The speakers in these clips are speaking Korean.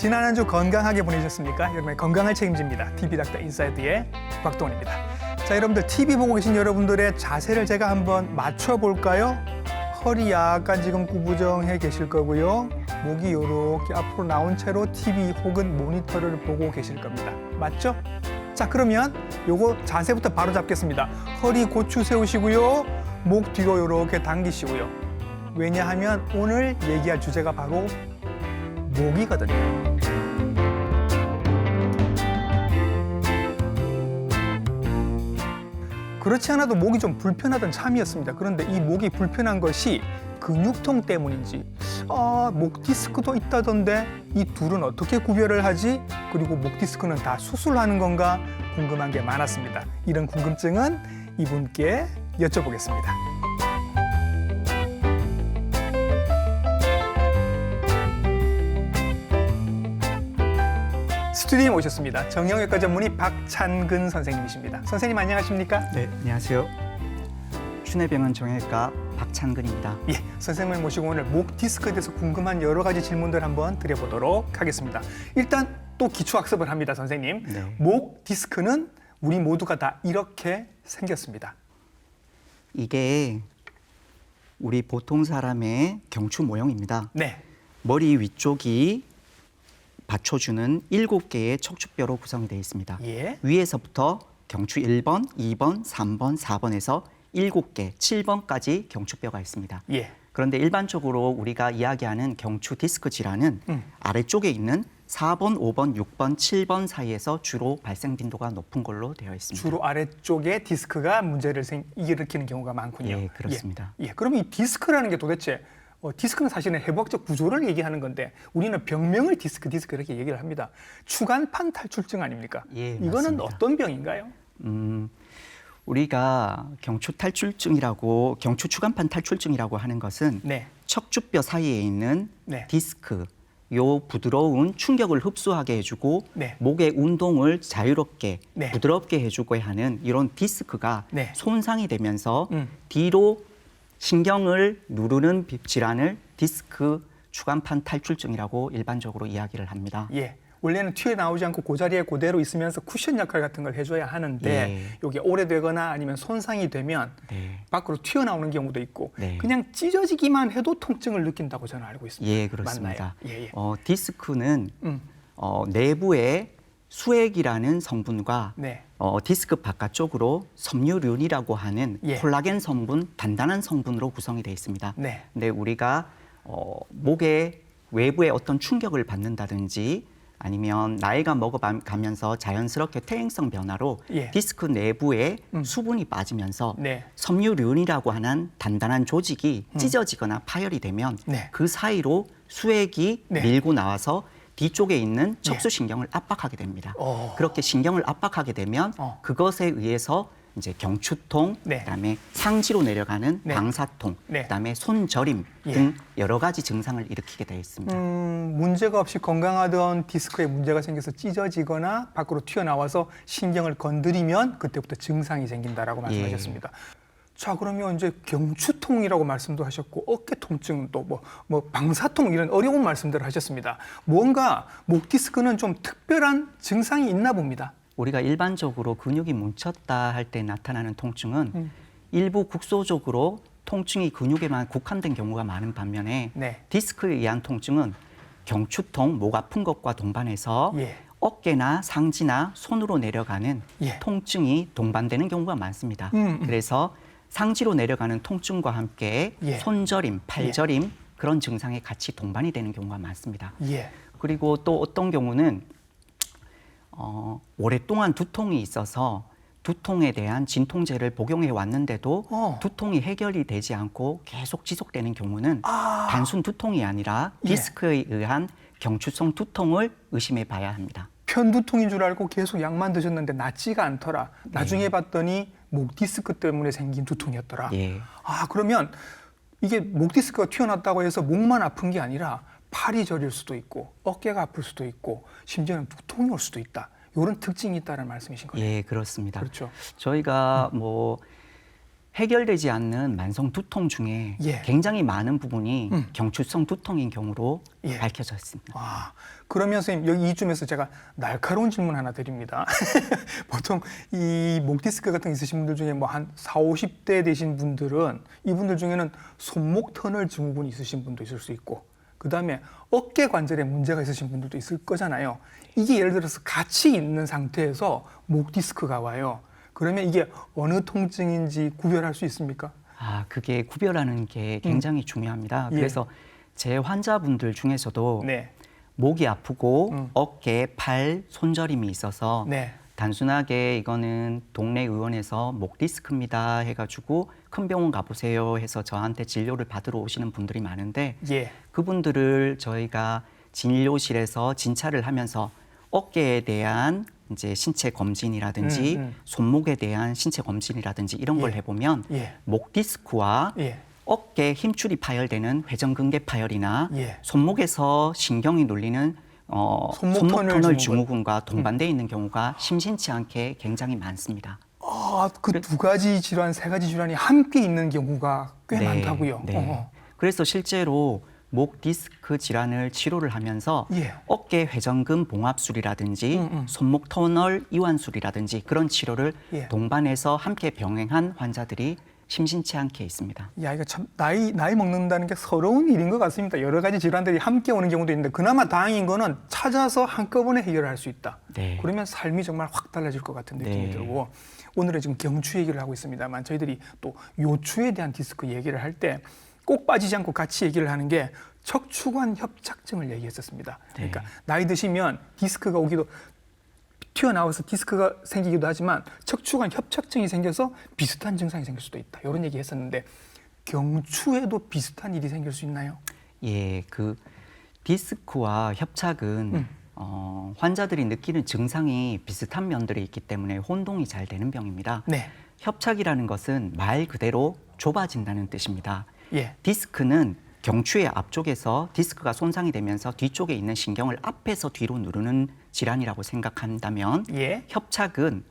지난 한 주 건강하게 보내셨습니까? 여러분의 건강을 책임집니다. TV닥터 인사이드의 박동원입니다. 자, 여러분들 TV 보고 계신 여러분들의 자세를 제가 한번 맞춰볼까요? 허리 약간 지금 구부정해 계실 거고요. 목이 이렇게 앞으로 나온 채로 TV 혹은 모니터를 보고 계실 겁니다. 맞죠? 자, 그러면 요거 자세부터 바로 잡겠습니다. 허리 고추 세우시고요. 목 뒤로 이렇게 당기시고요. 왜냐하면 오늘 얘기할 주제가 바로 목이거든요. 그렇지 않아도 목이 좀 불편하던 참이었습니다. 그런데 이 목이 불편한 것이 근육통 때문인지 목 디스크도 있다던데 이 둘은 어떻게 구별을 하지? 그리고 목 디스크는 다 수술하는 건가? 궁금한 게 많았습니다. 이런 궁금증은 이분께 여쭤보겠습니다. 스튜디오에 오셨습니다. 정형외과 전문의 박찬근 선생님이십니다. 선생님 안녕하십니까? 네, 안녕하세요. 춘해병원 정형외과 박찬근입니다. 예, 선생님을 모시고 오늘 목 디스크에 대해서 궁금한 여러 가지 질문들 한번 드려보도록 하겠습니다. 일단 또 기초학습을 합니다, 선생님. 네. 목 디스크는 우리 모두가 다 이렇게 생겼습니다. 이게 우리 보통 사람의 경추 모형입니다. 네, 머리 위쪽이 받쳐주는 7개의 척추뼈로 구성이 되어 있습니다. 예, 위에서부터 경추 1번, 2번, 3번, 4번에서 7개, 7번까지 경추뼈가 있습니다. 예. 그런데 일반적으로 우리가 이야기하는 경추 디스크 질환은 아래쪽에 있는 4번, 5번, 6번, 7번 사이에서 주로 발생 빈도가 높은 걸로 되어 있습니다. 주로 아래쪽에 디스크가 문제를 일으키는 경우가 많군요. 예, 그렇습니다. 예, 그럼 이 디스크라는 게 도대체 디스크는 사실은 해부학적 구조를 얘기하는 건데 우리는 병명을 디스크 이렇게 얘기를 합니다. 추간판 탈출증 아닙니까? 예, 이거는 맞습니다. 어떤 병인가요? 우리가 경추 탈출증이라고 경추 추간판 탈출증이라고 하는 것은 네, 척추뼈 사이에 있는 네. 디스크, 요 부드러운 충격을 흡수하게 해주고 네. 목의 운동을 자유롭게 네. 부드럽게 해주고 하는 이런 디스크가 네. 손상이 되면서 음. 뒤로 신경을 누르는 질환을 디스크 추간판 탈출증이라고 일반적으로 이야기를 합니다. 예. 원래는 튀어나오지 않고 그 자리에 그대로 있으면서 쿠션 역할 같은 걸 해줘야 하는데 예. 이게 오래되거나 아니면 손상이 되면 네. 밖으로 튀어나오는 경우도 있고 네. 그냥 찢어지기만 해도 통증을 느낀다고 저는 알고 있습니다. 예, 그렇습니다. 맞나요? 예, 예. 디스크는 음. 내부에 수액이라는 성분과 네. 디스크 바깥쪽으로 섬유륜이라고 하는 예. 콜라겐 성분, 단단한 성분으로 구성이 되어 있습니다. 네. 근데 우리가 목의 외부에 어떤 충격을 받는다든지 아니면 나이가 먹어가면서 자연스럽게 퇴행성 변화로 예. 디스크 내부에 수분이 빠지면서 네. 섬유륜이라고 하는 단단한 조직이 찢어지거나 파열이 되면 네. 그 사이로 수액이 네. 밀고 나와서 뒤쪽에 있는 척수신경을 압박하게 됩니다. 그렇게 신경을 압박하게 되면 그것에 의해서 이제 경추통, 네. 그다음에 상지로 내려가는 네. 방사통, 네. 그다음에 손저림 예. 등 여러 가지 증상을 일으키게 되어 있습니다. 문제가 없이 건강하던 디스크에 문제가 생겨서 찢어지거나 밖으로 튀어나와서 신경을 건드리면 그때부터 증상이 생긴다라고 말씀하셨습니다. 자, 그러면 이제 경추통이라고 말씀도 하셨고 어깨 통증 또 뭐 방사통 이런 어려운 말씀들을 하셨습니다. 뭔가 목 디스크는 좀 특별한 증상이 있나 봅니다. 우리가 일반적으로 근육이 뭉쳤다 할 때 나타나는 통증은 일부 국소적으로 통증이 근육에만 국한된 경우가 많은 반면에 네. 디스크에 의한 통증은 경추통, 목 아픈 것과 동반해서 예. 어깨나 상지나 손으로 내려가는 예. 통증이 동반되는 경우가 많습니다. 그래서 상지로 내려가는 통증과 함께 예. 손저림, 팔저림 그런 증상이 같이 동반이 되는 경우가 많습니다. 예. 그리고 또 어떤 경우는 오랫동안 두통이 있어서 두통에 대한 진통제를 복용해 왔는데도 두통이 해결이 되지 않고 계속 지속되는 경우는 단순 두통이 아니라 예. 디스크에 의한 경추성 두통을 의심해 봐야 합니다. 편두통인 줄 알고 계속 약만 드셨는데 낫지가 않더라. 나중에 봤더니 목 디스크 때문에 생긴 두통이었더라. 예. 그러면 이게 목 디스크가 튀어났다고 해서 목만 아픈 게 아니라 팔이 저릴 수도 있고 어깨가 아플 수도 있고 심지어는 두통이 올 수도 있다. 이런 특징이 있다는 말씀이신 거예요. 예, 그렇습니다. 그렇죠. 저희가 해결되지 않는 만성 두통 중에 예. 굉장히 많은 부분이 경추성 두통인 경우로 예. 밝혀져 있습니다. 아, 그러면 선생님 여기 이쯤에서 제가 날카로운 질문 하나 드립니다. 보통 이 목 디스크 같은 거 있으신 분들 중에 뭐 한 40, 50대 되신 분들은 이분들 중에는 손목 터널 증후군이 있으신 분도 있을 수 있고 그다음에 어깨 관절에 문제가 있으신 분들도 있을 거잖아요. 이게 예를 들어서 같이 있는 상태에서 목 디스크가 와요. 그러면 이게 어느 통증인지 구별할 수 있습니까? 아, 그게 구별하는 게 굉장히 중요합니다. 예. 그래서 제 환자분들 중에서도 네. 목이 아프고 어깨, 팔, 손저림이 있어서 네. 단순하게 이거는 동네 의원에서 목 디스크입니다 해가지고 큰 병원 가보세요 해서 저한테 진료를 받으러 오시는 분들이 많은데 예. 그분들을 저희가 진료실에서 진찰을 하면서 어깨에 대한 이제 신체 검진이라든지 손목에 대한 신체 검진이라든지 이런 걸 예. 해보면 예. 목 디스크와 예. 어깨 힘줄이 파열되는 회전근개 파열이나 예. 손목에서 신경이 눌리는 손목 손목 터널 터널 증후군. 증후군과 동반되어 있는 경우가 심심치 않게 굉장히 많습니다. 아, 그 두 가지 질환, 세 가지 질환이 함께 있는 경우가 꽤 많다고요. 네. 그래서 실제로 목 디스크 질환을 치료를 하면서 예. 어깨 회전근 봉합술이라든지 손목 터널 이완술이라든지 그런 치료를 예. 동반해서 함께 병행한 환자들이 심심치 않게 있습니다. 야, 이거 참 나이 먹는다는 게 서러운 일인 것 같습니다. 여러 가지 질환들이 함께 오는 경우도 있는데 그나마 다행인 거는 찾아서 한꺼번에 해결할 수 있다. 네. 그러면 삶이 정말 확 달라질 것 같은 느낌이 네. 들고 오늘은 지금 경추 얘기를 하고 있습니다만 저희들이 또 요추에 대한 디스크 얘기를 할 때 꼭 빠지지 않고 같이 얘기를 하는 게 척추관 협착증을 얘기했었습니다. 네. 그러니까 나이 드시면 디스크가 오기도 튀어나와서 디스크가 생기기도 하지만 척추관 협착증이 생겨서 비슷한 증상이 생길 수도 있다. 이런 얘기 했었는데 경추에도 비슷한 일이 생길 수 있나요? 예, 그 디스크와 협착은 환자들이 느끼는 증상이 비슷한 면들이 있기 때문에 혼동이 잘 되는 병입니다. 네. 협착이라는 것은 말 그대로 좁아진다는 뜻입니다. 예. 디스크는 경추의 앞쪽에서 디스크가 손상이 되면서 뒤쪽에 있는 신경을 앞에서 뒤로 누르는 질환이라고 생각한다면 예. 협착은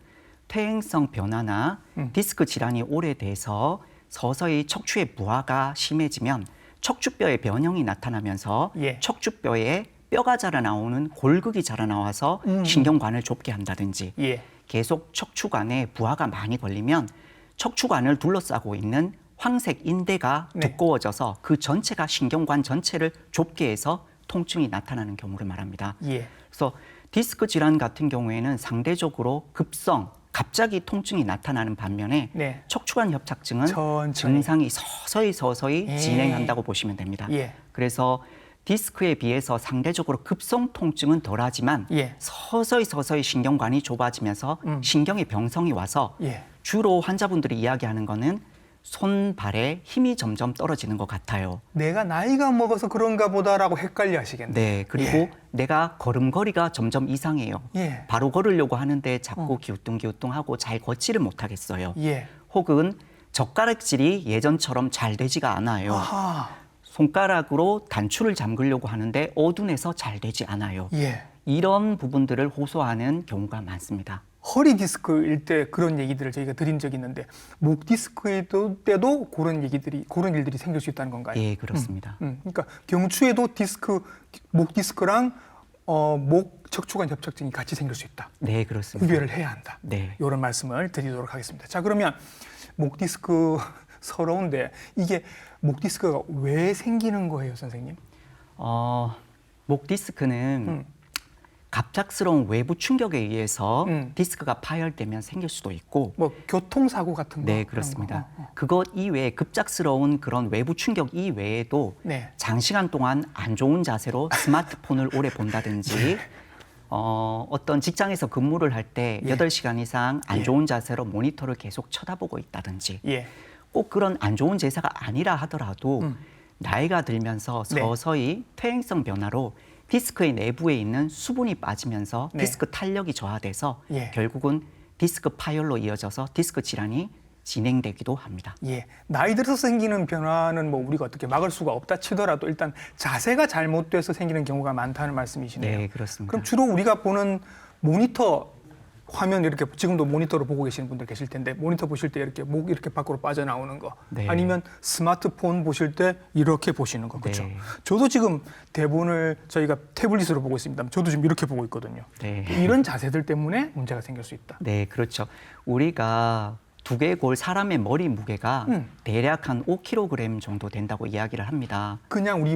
퇴행성 변화나 디스크 질환이 오래돼서 서서히 척추의 부하가 심해지면 척추뼈의 변형이 나타나면서 예. 척추뼈에 뼈가 자라나오는 골극이 자라나와서 신경관을 좁게 한다든지 예. 계속 척추관에 부하가 많이 걸리면 척추관을 둘러싸고 있는 황색 인대가 네. 두꺼워져서 그 전체가 신경관 전체를 좁게 해서 통증이 나타나는 경우를 말합니다. 예. 그래서 디스크 질환 같은 경우에는 상대적으로 급성, 갑자기 통증이 나타나는 반면에 네. 척추관 협착증은 천천히. 증상이 서서히 예. 진행한다고 보시면 됩니다. 예. 그래서 디스크에 비해서 상대적으로 급성 통증은 덜하지만 예. 서서히 신경관이 좁아지면서 신경의 병성이 와서 예. 주로 환자분들이 이야기하는 거는 손발에 힘이 점점 떨어지는 것 같아요. 내가 나이가 먹어서 그런가 보다라고 헷갈려 하시겠네요. 네, 그리고 예. 내가 걸음걸이가 점점 이상해요. 예. 바로 걸으려고 하는데 자꾸 기우뚱기우뚱하고 잘 걷지를 못하겠어요. 예. 혹은 젓가락질이 예전처럼 잘 되지가 않아요. 아하. 손가락으로 단추를 잠그려고 하는데 어둔해서 잘 되지 않아요. 예. 이런 부분들을 호소하는 경우가 많습니다. 허리 디스크일 때 그런 얘기들을 저희가 드린 적이 있는데 목 디스크일 때도 그런 일들이 생길 수 있다는 건가요? 예, 그렇습니다. 그러니까 경추에도 목 디스크랑 목 척추관 협착증이 같이 생길 수 있다. 네, 그렇습니다. 구별을 해야 한다. 네. 이런 말씀을 드리도록 하겠습니다. 자, 그러면 목 디스크 서러운데 이게 목 디스크가 왜 생기는 거예요, 선생님? 목 디스크는 갑작스러운 외부 충격에 의해서 디스크가 파열되면 생길 수도 있고 뭐 교통사고 같은 거? 네, 그런 그렇습니다. 거? 그것 이외에 급작스러운 그런 외부 충격 이외에도 네. 장시간 동안 안 좋은 자세로 스마트폰을 오래 본다든지 어떤 직장에서 근무를 할 때 예. 8시간 이상 안 예. 좋은 자세로 모니터를 계속 쳐다보고 있다든지 예. 꼭 그런 안 좋은 제사가 아니라 하더라도 나이가 들면서 네. 서서히 퇴행성 변화로 디스크의 내부에 있는 수분이 빠지면서 네. 디스크 탄력이 저하돼서 예. 결국은 디스크 파열로 이어져서 디스크 질환이 진행되기도 합니다. 예, 나이 들어서 생기는 변화는 뭐 우리가 어떻게 막을 수가 없다 치더라도 일단 자세가 잘못돼서 생기는 경우가 많다는 말씀이시네요. 네, 그렇습니다. 그럼 주로 우리가 보는 모니터 화면 이렇게 지금도 모니터로 보고 계시는 분들 계실 텐데 모니터 보실 때 이렇게 목 이렇게 밖으로 빠져나오는 거 네. 아니면 스마트폰 보실 때 이렇게 보시는 거 그렇죠? 네. 저도 지금 대본을 저희가 태블릿으로 보고 있습니다. 저도 지금 이렇게 보고 있거든요. 네. 이런 자세들 때문에 문제가 생길 수 있다. 네, 그렇죠. 우리가 두개골 사람의 머리 무게가 대략 한 5kg 정도 된다고 이야기를 합니다. 그냥 우리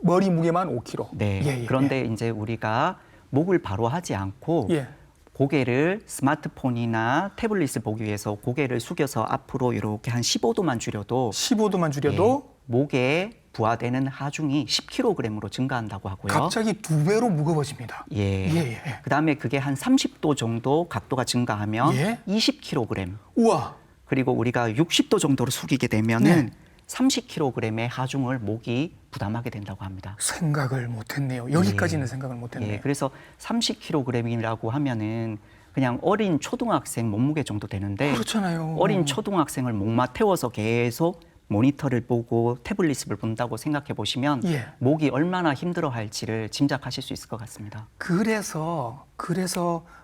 머리 무게만 5kg. 네. 그런데 이제 우리가 목을 바로 하지 않고 예. 고개를 스마트폰이나 태블릿을 보기 위해서 고개를 숙여서 앞으로 이렇게 한 15도만 줄여도 15도만 줄여도 목에 부하되는 하중이 10kg으로 증가한다고 하고요. 갑자기 2배로 무거워집니다. 예. 예. 그다음에 그게 한 30도 정도 각도가 증가하면 예. 20kg. 우와. 그리고 우리가 60도 정도로 숙이게 되면은 네. 30kg의 하중을 목이 부담하게 된다고 합니다. 생각을 못했네요. 여기까지는 예. 생각을 못했네요. 예, 그래서 30kg이라고 하면은 그냥 어린 초등학생 몸무게 정도 되는데 그렇잖아요. 어린 초등학생을 목마 태워서 계속 모니터를 보고 태블릿을 본다고 생각해 보시면 예. 목이 얼마나 힘들어할지를 짐작하실 수 있을 것 같습니다. 그래서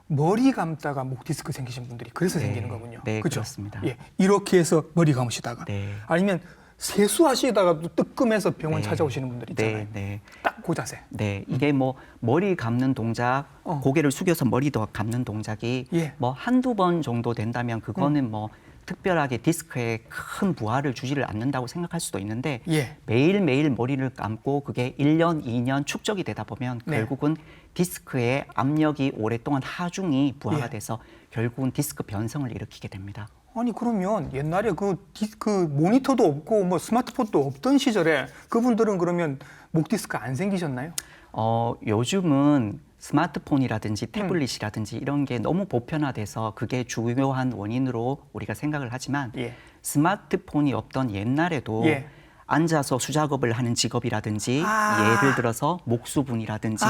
머리 감다가 목 디스크 생기신 분들이 그래서 네. 생기는 거군요. 네, 그죠? 그렇습니다. 예, 이렇게 해서 머리 감으시다가 네. 아니면 세수하시다가 또 뜨끔해서 병원 네. 찾아오시는 분들 있잖아요. 네, 네. 딱 그 자세. 네, 이게 뭐 머리 감는 동작, 고개를 숙여서 머리도 감는 동작이 예. 뭐 한두 번 정도 된다면 그거는 뭐 특별하게 디스크에 큰 부하를 주지를 않는다고 생각할 수도 있는데 예. 매일매일 머리를 감고 그게 1년, 2년 축적이 되다 보면 네. 결국은 디스크에 압력이 오랫동안 하중이 부하가 예. 돼서 결국은 디스크 변성을 일으키게 됩니다. 아니 그러면 옛날에 그 모니터도 없고 뭐 스마트폰도 없던 시절에 그분들은 그러면 목 디스크 안 생기셨나요? 요즘은 스마트폰이라든지 태블릿이라든지 이런 게 너무 보편화돼서 그게 중요한 원인으로 우리가 생각을 하지만 예. 스마트폰이 없던 옛날에도 예. 앉아서 수작업을 하는 직업이라든지 예를 들어서 목수분이라든지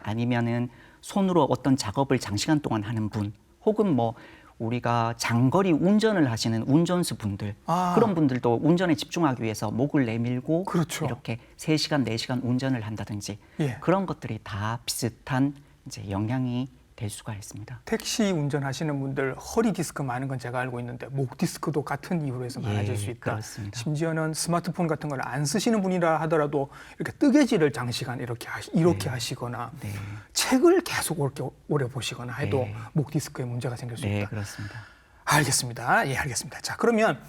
아니면은 손으로 어떤 작업을 장시간 동안 하는 분 혹은 뭐 우리가 장거리 운전을 하시는 운전수 분들 그런 분들도 운전에 집중하기 위해서 목을 내밀고 그렇죠. 이렇게 3시간, 4시간 운전을 한다든지 예. 그런 것들이 다 비슷한 이제 영향이 될 수가 있습니다. 택시 운전하시는 분들 허리 디스크 많은 건 제가 알고 있는데 목 디스크도 같은 이유로 해서 많아질 수 있다. 그렇습니다. 심지어는 스마트폰 같은 걸 안 쓰시는 분이라 하더라도 이렇게 뜨개질을 장시간 이렇게 하시거나 네. 책을 계속 이렇게 오래 보시거나 해도 네. 목 디스크에 문제가 생길 수 네, 있다. 그렇습니다. 알겠습니다. 예, 알겠습니다. 자, 그러면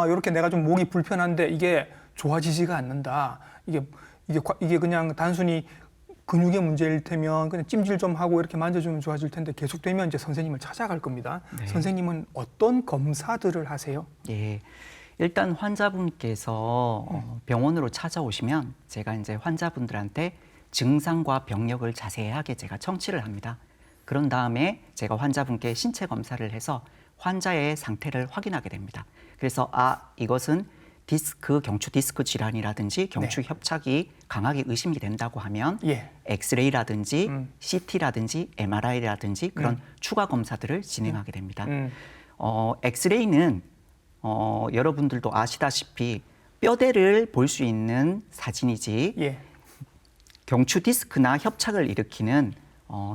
이렇게 내가 좀 목이 불편한데 이게 좋아지지가 않는다. 이게 그냥 단순히 근육의 문제일 테면 그냥 찜질 좀 하고 이렇게 만져주면 좋아질 텐데 계속되면 이제 선생님을 찾아갈 겁니다. 네. 선생님은 어떤 검사들을 하세요? 예. 일단 환자분께서 병원으로 찾아오시면 제가 이제 환자분들한테 증상과 병력을 자세하게 제가 청취를 합니다. 그런 다음에 제가 환자분께 신체 검사를 해서 환자의 상태를 확인하게 됩니다. 그래서 이것은 경추 디스크 질환이라든지 경추 협착이 강하게 의심이 된다고 하면 예. 엑스레이라든지 CT라든지 MRI라든지 그런 추가 검사들을 진행하게 됩니다. 엑스레이는 여러분들도 아시다시피 뼈대를 볼 수 있는 사진이지 예. 경추 디스크나 협착을 일으키는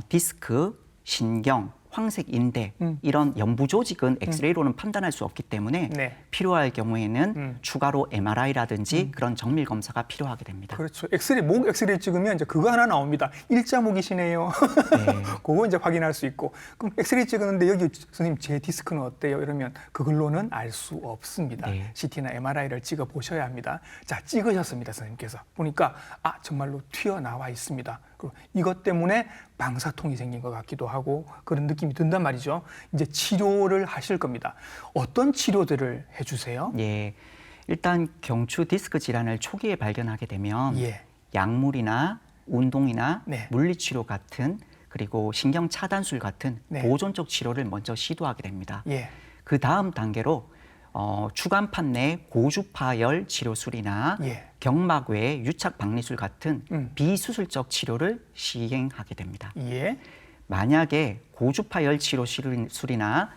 디스크, 신경, 황색 인대 이런 연부 조직은 엑스레이로는 판단할 수 없기 때문에 네. 필요할 경우에는 추가로 MRI라든지 그런 정밀 검사가 필요하게 됩니다. 그렇죠. 목 엑스레이 찍으면 이제 그거 하나 나옵니다. 일자목이시네요. 네. 그거 이제 확인할 수 있고. 그럼 엑스레이 찍었는데 여기 선생님 제 디스크는 어때요? 이러면 그걸로는 알 수 없습니다. 네. CT나 MRI를 찍어 보셔야 합니다. 자, 찍으셨습니다, 선생님께서. 보니까 정말로 튀어나와 있습니다. 그리고 이것 때문에 방사통이 생긴 것 같기도 하고 그런 느낌이 든단 말이죠. 이제 치료를 하실 겁니다. 어떤 치료들을 해주세요? 예, 일단 경추 디스크 질환을 초기에 발견하게 되면 예. 약물이나 운동이나 네. 물리치료 같은 그리고 신경 차단술 같은 네. 보존적 치료를 먼저 시도하게 됩니다. 예. 그 다음 단계로 추간판 내 고주파열 치료술이나 예. 경막 외 유착 박리술 같은 비수술적 치료를 시행하게 됩니다. 예. 만약에 고주파열 치료술이나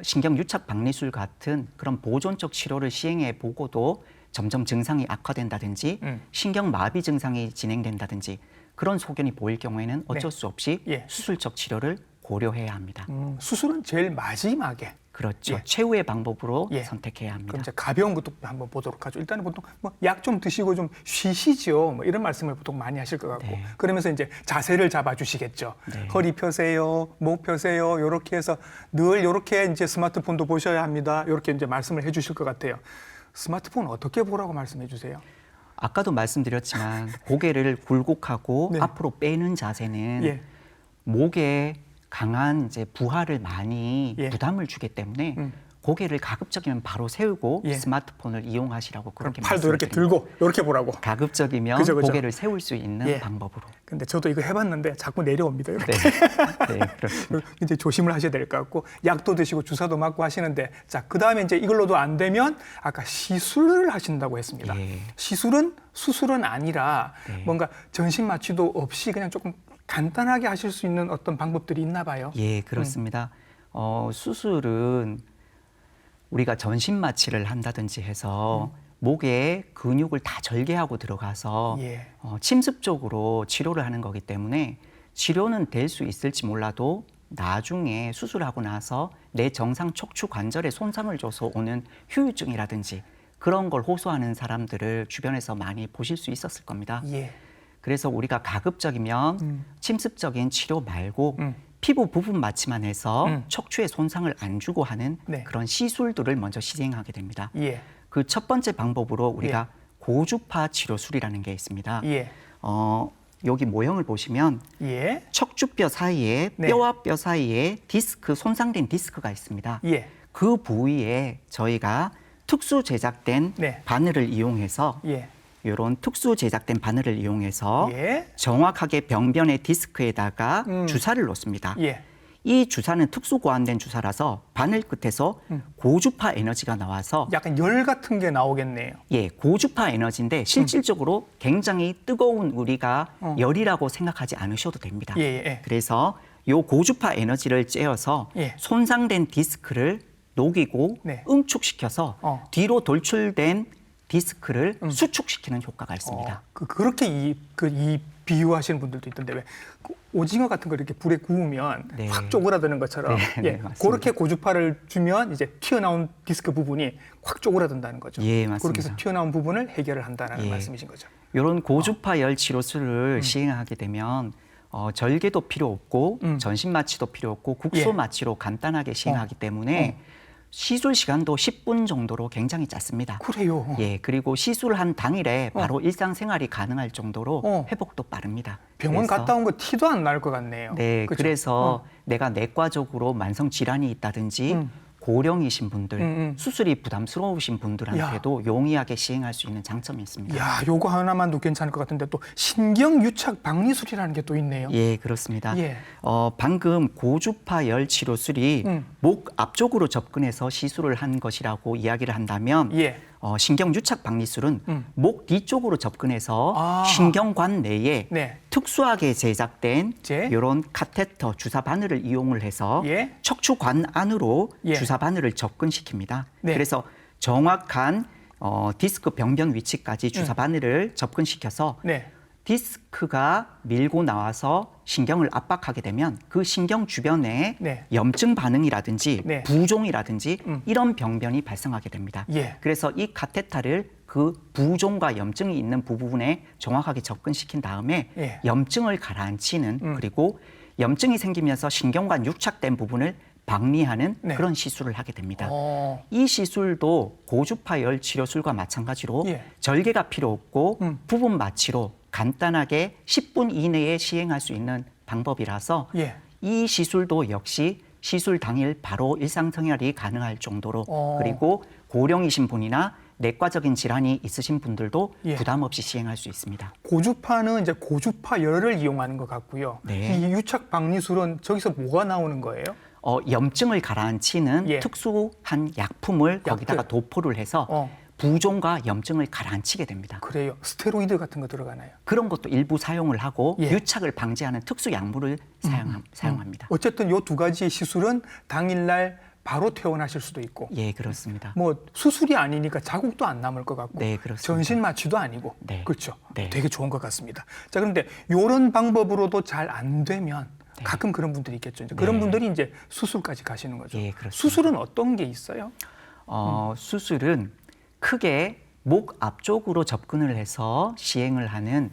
신경 유착 박리술 같은 그런 보존적 치료를 시행해 보고도 점점 증상이 악화된다든지 신경 마비 증상이 진행된다든지 그런 소견이 보일 경우에는 어쩔 수 없이 예. 수술적 치료를 고려해야 합니다. 수술은 제일 마지막에. 그렇죠. 예. 최후의 방법으로 예. 선택해야 합니다. 그럼 이제 가벼운 것도 한번 보도록 하죠. 일단은 보통 뭐 약 좀 드시고 좀 쉬시죠. 뭐 이런 말씀을 보통 많이 하실 것 같고. 네. 그러면서 이제 자세를 잡아주시겠죠. 네. 허리 펴세요, 목 펴세요. 이렇게 해서 늘 이렇게 이제 스마트폰도 보셔야 합니다. 이렇게 이제 말씀을 해주실 것 같아요. 스마트폰 어떻게 보라고 말씀해 주세요? 아까도 말씀드렸지만 고개를 굴곡하고 네. 앞으로 빼는 자세는 예. 목에 강한 이제 부하를 많이 예. 부담을 주기 때문에 고개를 가급적이면 바로 세우고 예. 스마트폰을 이용하시라고 그럼 그렇게 팔도 이렇게 말씀드립니다. 들고 이렇게 보라고. 가급적이면 그죠, 그죠. 고개를 세울 수 있는 예. 방법으로. 근데 저도 이거 해봤는데 자꾸 내려옵니다. 이렇게. 네, 그렇습니다. 이제 조심을 하셔야 될 것 같고 약도 드시고 주사도 맞고 하시는데 자 그다음에 이제 이걸로도 안 되면 아까 시술을 하신다고 했습니다. 예. 시술은 수술은 아니라 네. 뭔가 전신 마취도 없이 그냥 조금 간단하게 하실 수 있는 어떤 방법들이 있나 봐요. 예, 그렇습니다. 수술은 우리가 전신 마취를 한다든지 해서 목에 근육을 다 절개하고 들어가서 예. 침습적으로 치료를 하는 거기 때문에 치료는 될 수 있을지 몰라도 나중에 수술하고 나서 내 정상 척추 관절에 손상을 줘서 오는 후유증이라든지 그런 걸 호소하는 사람들을 주변에서 많이 보실 수 있었을 겁니다. 예. 그래서 우리가 가급적이면 침습적인 치료 말고 피부 부분 마취만 해서 척추에 손상을 안 주고 하는 네. 그런 시술들을 먼저 시행하게 됩니다. 예. 그 첫 번째 방법으로 우리가 고주파 치료술이라는 게 있습니다. 예. 여기 모형을 보시면 예. 척추뼈 사이에 네. 뼈와 뼈 사이에 디스크, 손상된 디스크가 있습니다. 예. 그 부위에 저희가 특수 제작된 네. 바늘을 이용해서 예. 이런 특수 제작된 바늘을 이용해서 예. 정확하게 병변의 디스크에다가 주사를 놓습니다. 예. 이 주사는 특수 고안된 주사라서 바늘 끝에서 고주파 에너지가 나와서 약간 열 같은 게 나오겠네요. 예, 고주파 에너지인데 실질적으로 굉장히 뜨거운 우리가 열이라고 생각하지 않으셔도 됩니다. 예, 예, 예. 그래서 요 고주파 에너지를 쬐어서 예. 손상된 디스크를 녹이고 네. 응축시켜서 뒤로 돌출된 디스크를 수축시키는 효과가 있습니다. 그렇게 이 비유하시는 분들도 있던데 왜 오징어 같은 걸 이렇게 불에 구우면 네. 확 쪼그라드는 것처럼 네, 예, 네, 맞습니다. 그렇게 고주파를 주면 이제 튀어나온 디스크 부분이 확 쪼그라든다는 거죠. 예, 맞습니다. 그렇게 해서 튀어나온 부분을 해결을 한다는 예. 말씀이신 거죠. 이런 고주파 열 치료술을 시행하게 되면 절개도 필요 없고 전신 마취도 필요 없고 국소 예. 마취로 간단하게 시행하기 때문에 시술 시간도 10분 정도로 굉장히 짧습니다. 그래요. 예, 그리고 시술한 당일에 바로 일상생활이 가능할 정도로 회복도 빠릅니다. 병원 그래서 갔다 온 거 티도 안 날 것 같네요. 네, 그죠? 그래서 내가 내과적으로 만성 질환이 있다든지 고령이신 분들, 수술이 부담스러우신 분들한테도 용이하게 시행할 수 있는 장점이 있습니다. 야, 요거 하나만도 괜찮을 것 같은데 또 신경유착 박리술이라는 게 또 있네요. 예, 그렇습니다. 예. 방금 고주파 열 치료술이 목 앞쪽으로 접근해서 시술을 한 것이라고 이야기를 한다면 예. 신경유착 박리술은 목 뒤쪽으로 접근해서 아. 신경관 내에 네. 특수하게 제작된 제? 이런 카테터 주사 바늘을 이용을 해서 예. 척추관 안으로 예. 주사 바늘을 접근시킵니다. 네. 그래서 정확한 디스크 병변 위치까지 주사 바늘을 접근시켜서 네. 디스크가 밀고 나와서 신경을 압박하게 되면 그 신경 주변에 네. 염증 반응이라든지 네. 부종이라든지 이런 병변이 발생하게 됩니다. 예. 그래서 이 카테타를 그 부종과 염증이 있는 부분에 정확하게 접근시킨 다음에 예. 염증을 가라앉히는 그리고 염증이 생기면서 신경관 유착된 부분을 박리하는 네. 그런 시술을 하게 됩니다. 어. 이 시술도 고주파 열 치료술과 마찬가지로 예. 절개가 필요 없고 부분 마취로 간단하게 10분 이내에 시행할 수 있는 방법이라서 예. 이 시술도 역시 시술 당일 바로 일상생활이 가능할 정도로 그리고 고령이신 분이나 내과적인 질환이 있으신 분들도 예. 부담 없이 시행할 수 있습니다. 고주파는 이제 고주파 열을 이용하는 것 같고요. 네. 이 유착 박리술은 저기서 뭐가 나오는 거예요? 염증을 가라앉히는 예. 특수한 약품을 거기다가 도포를 해서 부종과 염증을 가라앉히게 됩니다. 그래요. 스테로이드 같은 거 들어가나요? 그런 것도 일부 사용을 하고 예. 유착을 방지하는 특수 약물을 사용합니다. 어쨌든 요 두 가지 시술은 당일날 바로 퇴원하실 수도 있고 예, 그렇습니다. 뭐 수술이 아니니까 자국도 안 남을 것 같고 네, 그렇습니다. 전신 마취도 아니고 네. 그렇죠. 네. 되게 좋은 것 같습니다. 자, 그런데 이런 방법으로도 잘 안 되면 가끔 그런 분들이 있겠죠. 이제 그런 네. 분들이 이제 수술까지 가시는 거죠. 예, 그렇습니다. 수술은 어떤 게 있어요? 수술은 크게 목 앞쪽으로 접근을 해서 시행을 하는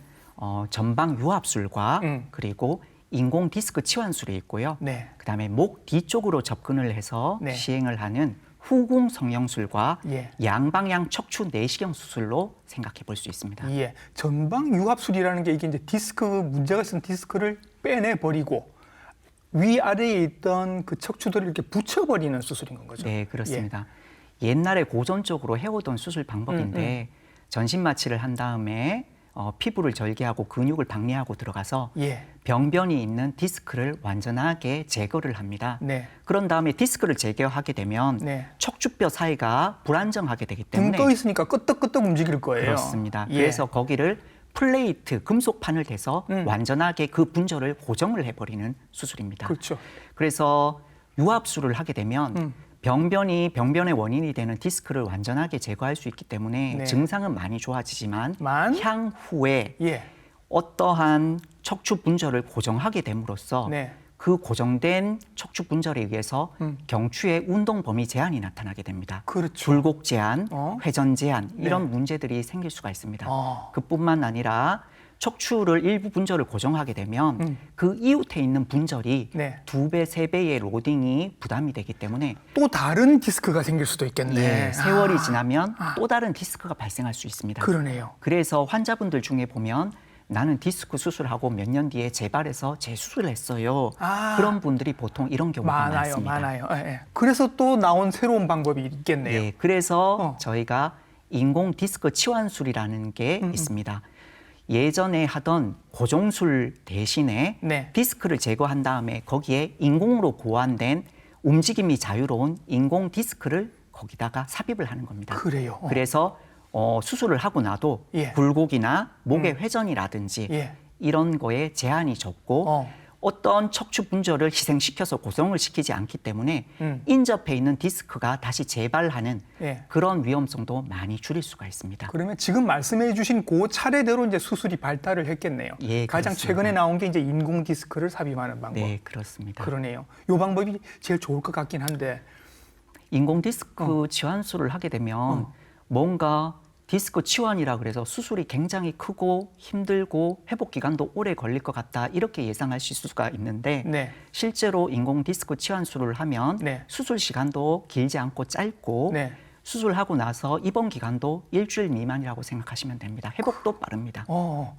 전방 유압술과 그리고 인공 디스크 치환술이 있고요. 네. 그다음에 목 뒤쪽으로 접근을 해서 네. 시행을 하는 후궁 성형술과 예. 양방향 척추 내시경 수술로 생각해 볼 수 있습니다. 예. 전방 유압술이라는 게 이게 이제 디스크 문제가 있는 디스크를 빼내 버리고 위아래에 있던 그 척추들을 이렇게 붙여버리는 수술인 건 거죠. 네, 그렇습니다. 옛날에 고전적으로 해오던 수술 방법인데 전신 마취를 한 다음에 피부를 절개하고 근육을 박리하고 들어가서 예. 병변이 있는 디스크를 완전하게 제거를 합니다. 네. 그런 다음에 디스크를 제거하게 되면 네. 척추뼈 사이가 불안정하게 되기 붕 때문에 떠 있으니까 끄떡끄떡 움직일 거예요. 그렇습니다. 예. 그래서 거기를 플레이트 금속판을 대서 완전하게 그 분절을 고정을 해버리는 수술입니다. 그렇죠. 그래서 유압술을 하게 되면 병변의 원인이 되는 디스크를 완전하게 제거할 수 있기 때문에 네. 증상은 많이 좋아지지만 만? 향후에 예. 어떠한 척추 분절을 고정하게 됨으로써 네. 그 고정된 척추 분절에 의해서 경추의 운동 범위 제한이 나타나게 됩니다. 그렇죠. 굴곡 제한, 회전 제한 이런 네. 문제들이 생길 수가 있습니다. 어. 그뿐만 아니라 척추를 일부 분절을 고정하게 되면 그 이웃에 있는 분절이 네. 2배, 3배의 로딩이 부담이 되기 때문에 또 다른 디스크가 생길 수도 있겠네. 예, 세월이 지나면 또 다른 디스크가 발생할 수 있습니다. 그러네요. 그래서 환자분들 중에 보면 나는 디스크 수술하고 몇 년 뒤에 재발해서 재수술을 했어요. 그런 분들이 보통 이런 경우가 많습니다. 많아요. 예, 예. 그래서 또 나온 새로운 방법이 있겠네요. 예, 그래서 저희가 인공 디스크 치환술이라는 게 있습니다. 예전에 하던 고정술 대신에 네. 디스크를 제거한 다음에 거기에 인공으로 고안된 움직임이 자유로운 인공 디스크를 거기다가 삽입을 하는 겁니다. 그래요. 그래서 수술을 하고 나도 예. 굴곡이나 목의 회전이라든지 예. 이런 거에 제한이 적고 어떤 척추 분절을 희생시켜서 고정을 시키지 않기 때문에 인접해 있는 디스크가 다시 재발하는 예. 그런 위험성도 많이 줄일 수가 있습니다. 그러면 지금 말씀해 주신 그 차례대로 이제 수술이 발달을 했겠네요. 예, 가장 그렇습니다. 최근에 나온 게 이제 인공 디스크를 삽입하는 방법. 네, 그렇습니다. 그러네요. 이 방법이 제일 좋을 것 같긴 한데. 인공 디스크 치환술을 하게 되면 뭔가 디스크 치환이라 그래서 수술이 굉장히 크고 힘들고 회복 기간도 오래 걸릴 것 같다 이렇게 예상하실 수가 있는데 네. 실제로 인공 디스크 치환술을 하면 네. 수술 시간도 길지 않고 짧고 네. 수술하고 나서 입원 기간도 일주일 미만이라고 생각하시면 됩니다. 회복도 빠릅니다.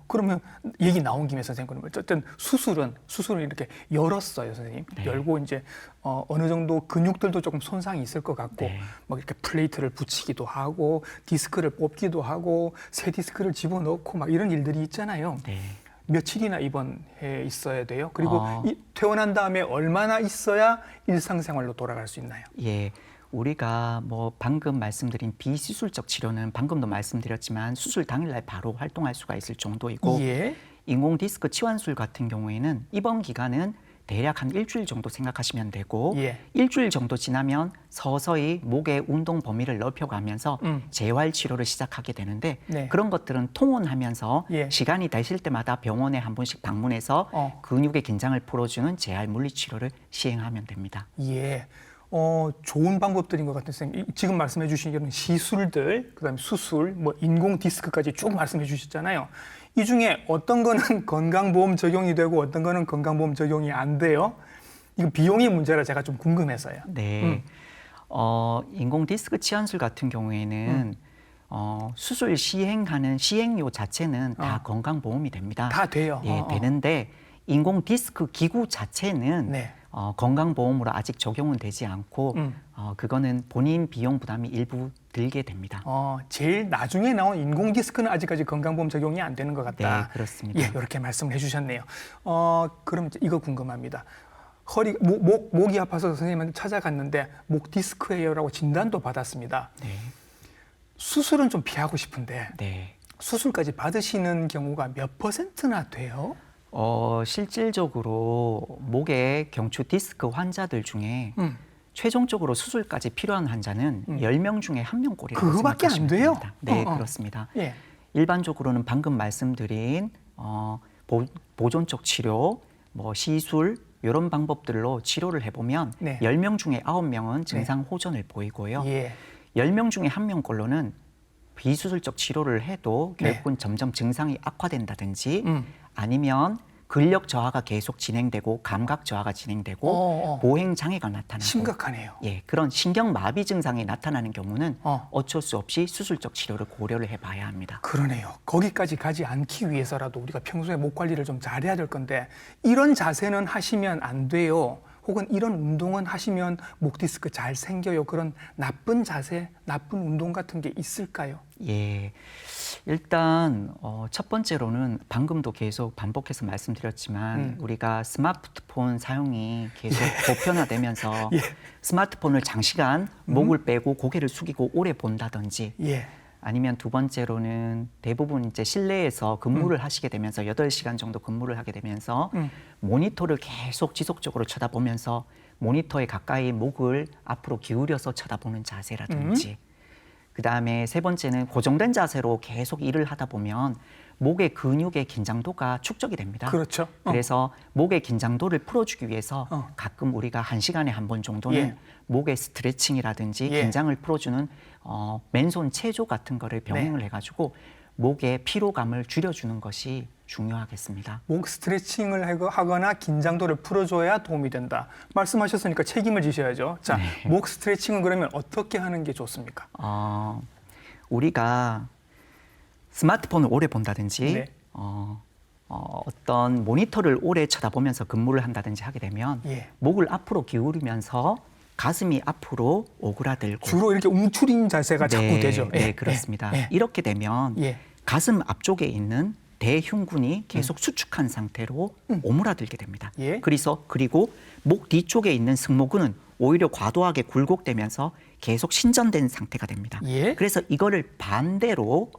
그러면 얘기 나온 김에 선생님, 그러면 어쨌든 수술은 이렇게 열었어요, 선생님. 네. 열고 이제 어느 정도 근육들도 조금 손상이 있을 것 같고, 네. 막 이렇게 플레이트를 붙이기도 하고, 디스크를 뽑기도 하고, 새 디스크를 집어넣고 막 이런 일들이 있잖아요. 네. 며칠이나 입원해 있어야 돼요? 그리고 어. 퇴원한 다음에 얼마나 있어야 일상생활로 돌아갈 수 있나요? 예. 우리가 뭐 방금 말씀드린 비수술적 치료는 방금도 말씀드렸지만 수술 당일날 바로 활동할 수가 있을 정도이고 예. 인공 디스크 치환술 같은 경우에는 입원 기간은 대략 한 일주일 정도 생각하시면 되고 예. 일주일 정도 지나면 서서히 목의 운동 범위를 넓혀가면서 재활 치료를 시작하게 되는데 네. 그런 것들은 통원하면서 예. 시간이 되실 때마다 병원에 한 번씩 방문해서 근육의 긴장을 풀어주는 재활 물리 치료를 시행하면 됩니다. 예. 좋은 방법들인 것 같은 선생님. 지금 말씀해 주신 이런 시술들, 그다음에 수술, 뭐 인공 디스크까지 쭉 말씀해 주셨잖아요. 이 중에 어떤 거는 건강보험 적용이 되고 어떤 거는 건강보험 적용이 안 돼요. 이거 비용의 문제라 제가 좀 궁금해서요. 네. 인공 디스크 치환술 같은 경우에는 수술 시행하는 시행료 자체는 다 건강보험이 됩니다. 다 돼요. 예, 되는데 인공 디스크 기구 자체는 네. 건강보험으로 아직 적용은 되지 않고 그거는 본인 비용 부담이 일부 들게 됩니다. 제일 나중에 나온 인공 디스크는 아직까지 건강보험 적용이 안 되는 것 같다. 네, 그렇습니다. 예, 이렇게 말씀을 해주셨네요. 그럼 이제 이거 궁금합니다. 목이 아파서 선생님한테 찾아갔는데 목 디스크예요라고 진단도 받았습니다. 네. 수술은 좀 피하고 싶은데 네. 수술까지 받으시는 경우가 몇 %나 돼요? 실질적으로 목의 경추 디스크 환자들 중에 최종적으로 수술까지 필요한 환자는 10명 중에 1명꼴이라고 그거밖에 안 생각하시면 돼요? 됩니다. 네, 그렇습니다. 예. 일반적으로는 방금 말씀드린 보존적 치료, 뭐 시술 이런 방법들로 치료를 해보면 네. 10명 중에 9명은 증상 호전을 보이고요. 예. 10명 중에 1명꼴로는 비수술적 치료를 해도 네. 결국은 점점 증상이 악화된다든지 음. 아니면 근력 저하가 계속 진행되고 감각 저하가 진행되고 보행 장애가 나타나고 심각하네요. 예, 그런 신경 마비 증상이 나타나는 경우는 어. 어쩔 수 없이 수술적 치료를 고려를 해봐야 합니다. 그러네요. 거기까지 가지 않기 위해서라도 우리가 평소에 목 관리를 좀 잘해야 될 건데 이런 자세는 하시면 안 돼요. 혹은 이런 운동은 하시면 목 디스크 잘 생겨요. 그런 나쁜 자세, 나쁜 운동 같은 게 있을까요? 예, 일단 첫 번째로는 방금도 계속 반복해서 말씀드렸지만 우리가 스마트폰 사용이 계속 보편화되면서 예. 스마트폰을 장시간 목을 빼고 고개를 숙이고 오래 본다든지 예. 아니면 두 번째로는 대부분 이제 실내에서 근무를 하시게 되면서 8시간 정도 근무를 하게 되면서 모니터를 계속 지속적으로 쳐다보면서 모니터에 가까이 목을 앞으로 기울여서 쳐다보는 자세라든지 그다음에 세 번째는 고정된 자세로 계속 일을 하다 보면 목의 근육의 긴장도가 축적이 됩니다. 그렇죠. 그래서 목의 긴장도를 풀어주기 위해서 가끔 우리가 1시간에 한 번 정도는 예. 목의 스트레칭이라든지 예. 긴장을 풀어주는 맨손 체조 같은 거를 병행을 해가지고 목의 피로감을 줄여주는 것이 중요하겠습니다. 목 스트레칭을 하거나 긴장도를 풀어줘야 도움이 된다. 말씀하셨으니까 책임을 지셔야죠. 자, 목 스트레칭은 그러면 어떻게 하는 게 좋습니까? 우리가 스마트폰을 오래 본다든지 네. 어떤 모니터를 오래 쳐다보면서 근무를 한다든지 하게 되면 예. 목을 앞으로 기울이면서 가슴이 앞으로 오그라들고 주로 이렇게 움츠린 자세가 자꾸 되죠. 네, 그렇습니다. 예. 이렇게 되면 예. 가슴 앞쪽에 있는 대흉근이 계속 수축한 상태로 오므라들게 됩니다. 예. 그리고 목 뒤쪽에 있는 승모근은 오히려 과도하게 굴곡되면서 계속 신전된 상태가 됩니다. 예. 그래서 이거를 반대로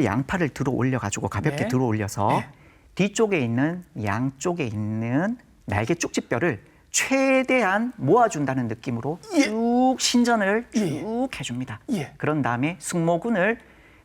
양팔을 들어 올려가지고 가볍게 네. 들어 올려서 네. 뒤쪽에 있는 양쪽에 있는 날개 쪽지뼈를 최대한 모아준다는 느낌으로 쭉 신전을 쭉 해줍니다. 예. 그런 다음에 승모근을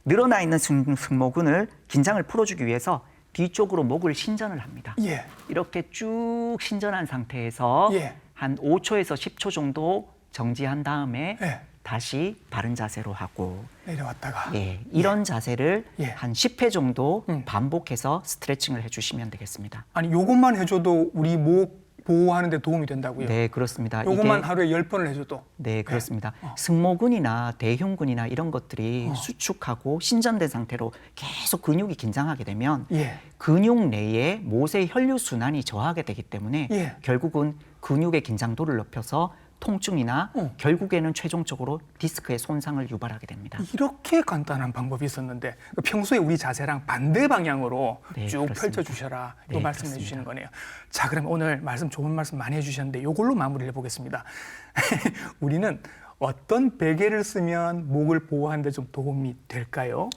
늘어나 있는 승모근을 긴장을 풀어주기 위해서 뒤쪽으로 목을 신전을 합니다. 예. 이렇게 쭉 신전한 상태에서 예. 한 5초에서 10초 정도 정지한 다음에 예. 다시 바른 자세로 하고 내려왔다가. 이런 자세를 예. 한 10회 정도 반복해서 스트레칭을 해주시면 되겠습니다. 아니, 요것만 해줘도 우리 목 보호하는 데 도움이 된다고요? 네, 그렇습니다. 요것만 하루에 10번을 해줘도? 네, 그렇습니다. 승모근이나 대흉근이나 이런 것들이 수축하고 신전된 상태로 계속 근육이 긴장하게 되면 예. 근육 내에 모세 혈류 순환이 저하게 되기 때문에 예. 결국은 근육의 긴장도를 높여서 통증이나 결국에는 최종적으로 디스크의 손상을 유발하게 됩니다. 이렇게 간단한 방법이 있었는데 평소에 우리 자세랑 반대 방향으로 네, 쭉 그렇습니다. 펼쳐주셔라 또 네, 말씀해 그렇습니다. 주시는 거네요. 자, 그럼 오늘 좋은 말씀 많이 해주셨는데 이걸로 마무리를 해보겠습니다. 우리는 어떤 베개를 쓰면 목을 보호하는 데 좀 도움이 될까요?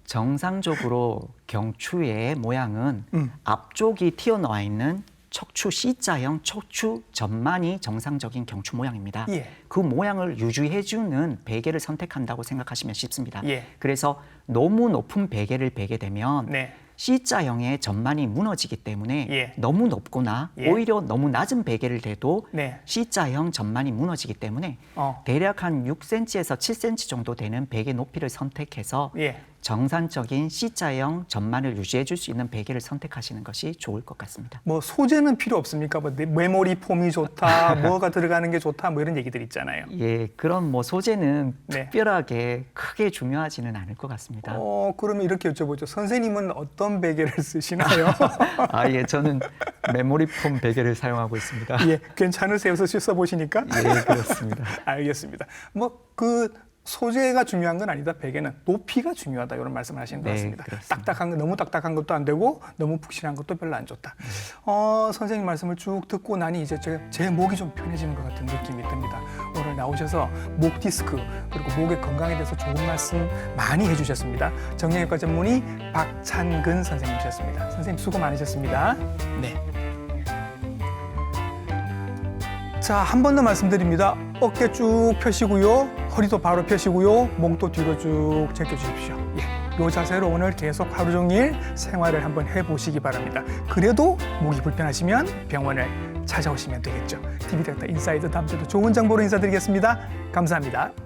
정상적으로 경추의 모양은 앞쪽이 튀어나와 있는 척추 C자형 척추 전만이 정상적인 경추 모양입니다. 예. 그 모양을 유지해주는 베개를 선택한다고 생각하시면 쉽습니다. 예. 그래서 너무 높은 베개를 베게 되면 네. C자형의 전만이 무너지기 때문에 예. 너무 높거나 예. 오히려 너무 낮은 베개를 대도 네. C자형 전만이 무너지기 때문에 대략 한 6cm에서 7cm 정도 되는 베개 높이를 선택해서 예. 정상적인 C자형 전만을 유지해 줄 수 있는 베개를 선택하시는 것이 좋을 것 같습니다. 뭐 소재는 필요 없습니까? 뭐 메모리 폼이 좋다, 뭐가 들어가는 게 좋다, 뭐 이런 얘기들 있잖아요. 예, 그런 뭐 소재는 네. 특별하게 크게 중요하지는 않을 것 같습니다. 그러면 이렇게 여쭤보죠. 선생님은 어떤 베개를 쓰시나요? 예, 저는 메모리 폼 베개를 사용하고 있습니다. 예, 괜찮으세요? 써보시니까? 예, 그렇습니다. 알겠습니다. 소재가 중요한 건 아니다. 베개는 높이가 중요하다. 이런 말씀을 하시는 것 네, 같습니다. 그렇습니다. 너무 딱딱한 것도 안 되고 너무 푹신한 것도 별로 안 좋다. 선생님 말씀을 쭉 듣고 나니 이제 제 목이 좀 편해지는 것 같은 느낌이 듭니다. 오늘 나오셔서 목 디스크 그리고 목의 건강에 대해서 좋은 말씀 많이 해주셨습니다. 정형외과 전문의 박찬근 선생님이셨습니다. 선생님 수고 많으셨습니다. 네. 자, 한 번 더 말씀드립니다. 어깨 쭉 펴시고요. 허리도 바로 펴시고요. 목도 뒤로 쭉 제껴주십시오. 예. 이 자세로 오늘 계속 하루 종일 생활을 한번 해보시기 바랍니다. 그래도 목이 불편하시면 병원을 찾아오시면 되겠죠. TV닥터 인사이드 다음 주도 좋은 정보로 인사드리겠습니다. 감사합니다.